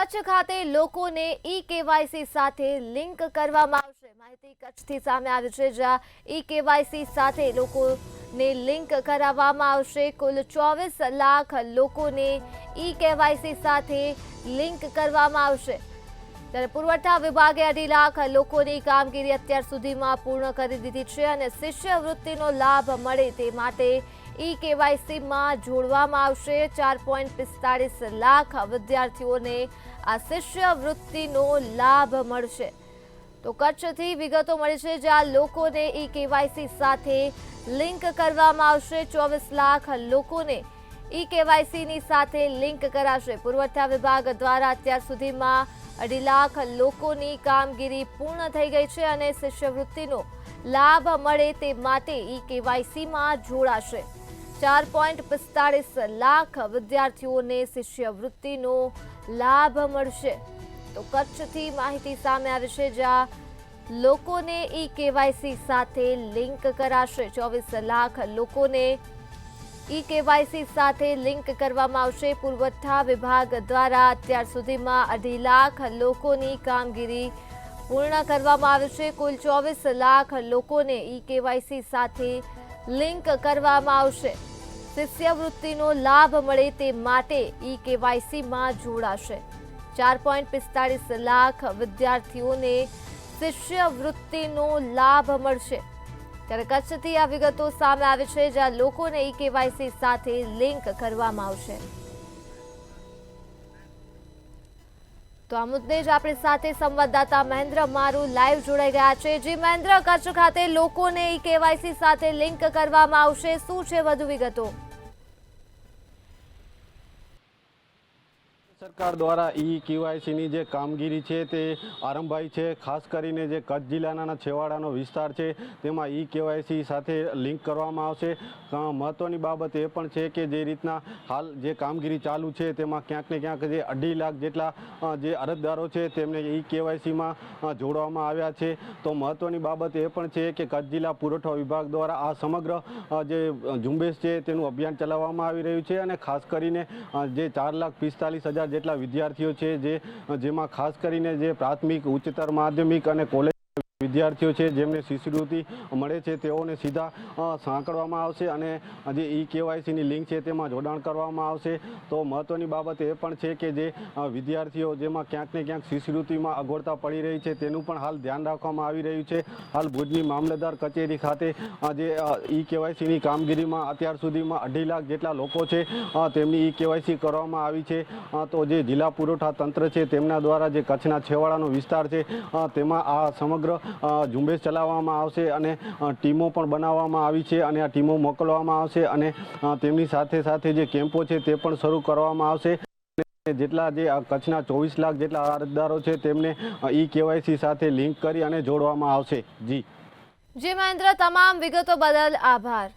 કચ્છ ખાતે લોકોને ઈ-કેવાયસી સાથે લિંક કરવામાં આવશે। માહિતી કચ્છથી સામે આવી છે, જ્યાં ઈ-કેવાયસી સાથે લોકોને લિંક કરાવવામાં આવશે। કુલ 24 લાખ લોકોને ઈ-કેવાયસી સાથે લિંક કરવામાં આવશે। ત્યારે પુરવઠા વિભાગે 2.5 લાખ લોકોની કામગીરી અત્યાર સુધીમાં પૂર્ણ કરી દીધી છે અને શિષ્યવૃત્તિનો લાભ મળે તે માટે ઈ-કેવાયસીમાં જોડવામાં આવશે। 4.45 લાખ વિદ્યાર્થીઓને આ શિષ્યવૃત્તિનો લાભ મળશે। તો કચ્છથી વિગતો મળી છે, જ્યાં લોકોને ઈ-કેવાયસી સાથે લિંક કરવામાં આવશે। 24 લાખ લોકોને ઈ-કેવાયસીની સાથે લિંક કરાશે। પુરવઠા વિભાગ દ્વારા અત્યાર સુધીમાં 2.5 લાખ લોકોની કામગીરી પૂર્ણ થઈ ગઈ છે અને શિષ્યવૃત્તિનો લાભ મળે તે માટે ઈ-કેવાયસીમાં જોડાશે। 4.45 લાખ વિદ્યાર્થીઓને શિષ્યવૃત્તિનો લાભ મળશે। તો કચ્છથી માહિતી સામે આવી છે, જ્યાં લોકોને ઈ-કેવાયસી સાથે લિંક કરાશે। 24 લાખ લોકોને ઈ-કેવાયસી સાથે લિંક કરવામાં આવશે। પુરવઠા વિભાગ દ્વારા અત્યાર સુધીમાં 2.5 લાખ લોકોની કામગીરી પૂર્ણ કરવામાં આવી છે। કુલ 24 લાખ લોકોને ઈ-કેવાયસી સાથે લિંક કરવામાં આવશે। શિષ્યવૃત્તિનો લાભ મળે તે માટે ઈ-કેવાયસીમાં જોડાશે। 4.45 લાખ વિદ્યાર્થીઓને શિષ્યવૃત્તિનો લાભ મળશે। ત્યારે કચ્છથી આ વિગતો સામે આવી છે, જ્યાં લોકોને ઈ-કેવાયસી સાથે લિંક કરવામાં આવશે। તો આ મુદ્દે જ આપણી સાથે સંવાદદાતા મહેન્દ્ર મારુ લાઈવ જોડાઈ ગયા છે। જી મહેન્દ્ર, કચ્છ ખાતે લોકોને ઈ-કેવાયસી સાથે લિંક કરવામાં આવશે, શું છે વધુ વિગતો? સરકાર દ્વારા ઈ-કેવાયસીની જે કામગીરી છે તે આરંભાઈ છે। ખાસ કરીને જે કચ્છ જિલ્લાના છેવાડાનો વિસ્તાર છે તેમાં ઈ-કેવાયસી સાથે લિંક કરવામાં આવશે। મહત્વની બાબત એ પણ છે કે જે રીતના હાલ જે કામગીરી ચાલુ છે તેમાં ક્યાંક ને ક્યાંક જે 2.5 લાખ જેટલા જે અરજદારો છે તેમને ઈ-કેવાયસીમાં જોડવામાં આવ્યા છે। તો મહત્વની બાબત એ પણ છે કે કચ્છ જિલ્લા પુરવઠા વિભાગ દ્વારા આ સમગ્ર જે ઝુંબેશ છે તેનું અભિયાન ચલાવવામાં આવી રહ્યું છે અને ખાસ કરીને જે 4,45,000 જેટલા વિદ્યાર્થીઓ છે જેમાં ખાસ કરીને જે પ્રાથમિક, ઉચ્ચતર માધ્યમિક અને કોલેજ વિદ્યાર્થીઓ છે જેમને શિષ્યવૃત્તિ મળે છે તેઓને સીધા સાંકળવામાં આવશે અને જે ઈ-કેવાયસીની લિંક છે તેમાં જોડાણ કરવામાં આવશે। તો મહત્વની બાબત એ પણ છે કે જે વિદ્યાર્થીઓ જેમાં ક્યાંક ને ક્યાંક શિષ્યવૃત્તિમાં અગવડતા પડી રહી છે તેનું પણ હાલ ધ્યાન રાખવામાં આવી રહ્યું છે। હાલ ભુજની મામલતદાર કચેરી ખાતે જે ઈ-કેવાયસીની કામગીરીમાં અત્યાર સુધીમાં 2.5 લાખ જેટલા લોકો છે તેમની ઈ-કેવાયસી કરવામાં આવી છે। તો જે જિલ્લા પુરવઠા તંત્ર છે તેમના દ્વારા જે કચ્છના છેવાડાનો વિસ્તાર છે તેમાં આ સમગ્ર ઝુંબેશ ચલાવવામાં આવશે અને ટીમો પણ બનાવવામાં આવી છે અને આ ટીમો મોકલવામાં આવશે અને તેમની સાથે સાથે જે કેમ્પો છે તે પણ શરૂ કરવામાં આવશે। જેટલા જે કચ્છના 24 લાખ જેટલા અરજદારો છે તેમને ઈ-કેવાયસી સાથે લિંક કરી અને જોડવામાં આવશે। જી મહેન્દ્ર, તમામ વિગતો બદલ આભાર।